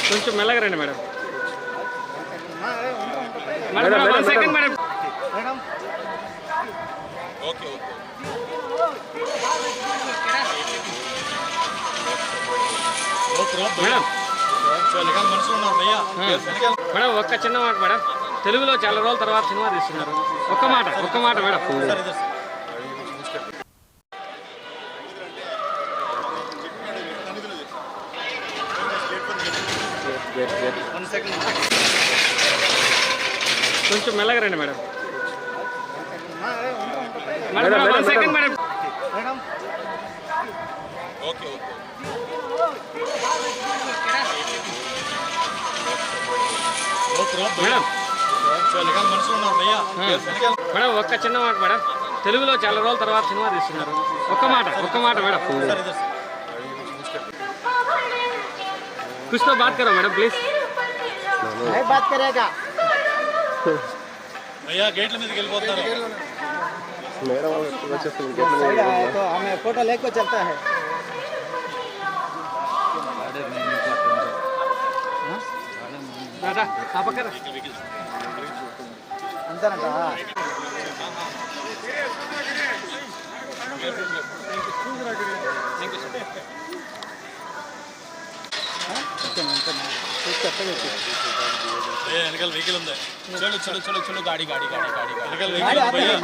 కొంచెం మెల్లగా రండి madam. Madam 1 second madam. Okay madam madam ఒక్క చిన్న మాట మేడం. తెలుగులో చాలా రోజుల తర్వాత సినిమా తీస్తున్నారు. ఒక్క మాట మేడం. కొంచెం మెల్లగా రండి madam. Madam 1 second madam. Okay madam ఒక్క చిన్న మాట మేడం. తెలుగులో చాలా రోజుల తర్వాత సినిమా తీస్తున్నారు. ఒక్క మాట మేడం. कुछ तो बात करो मैडम प्लीज. नहीं बात करेगा भैया गेट में వెళ్ళిపోతారు మేడం వచ్చేస్తుంది गेट में तो हमें फोटो लेके चलता है दादा आप कर అంతేనంట వెనకాల వెహికల్ ఉంది. చూడు గాడి వెనకాల వెహికల్